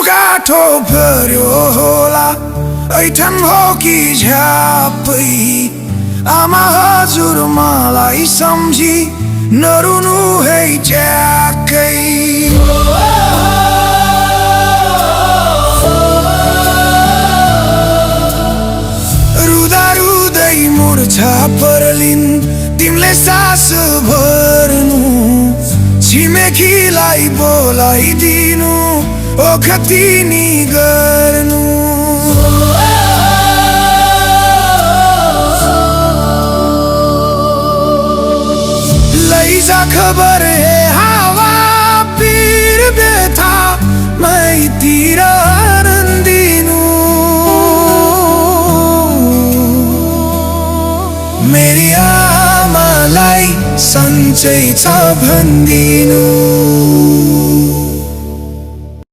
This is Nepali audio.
गाठो पर्यो होला ऐठन हो कि झ्यापै आमा हजुर मलाई सम्झी नरुनु है ट्याक्कै रुदा रुदै मुर्छा परलिन् तिमीले सास भर्नु छिमेकीलाई बोलाइदिनु ओखतिनी गर्नु लैजा खबर है हावा पीर व्यथा मैतिर आनन्दिनु मेरी आमालाई सन्चै छ भन्दिनु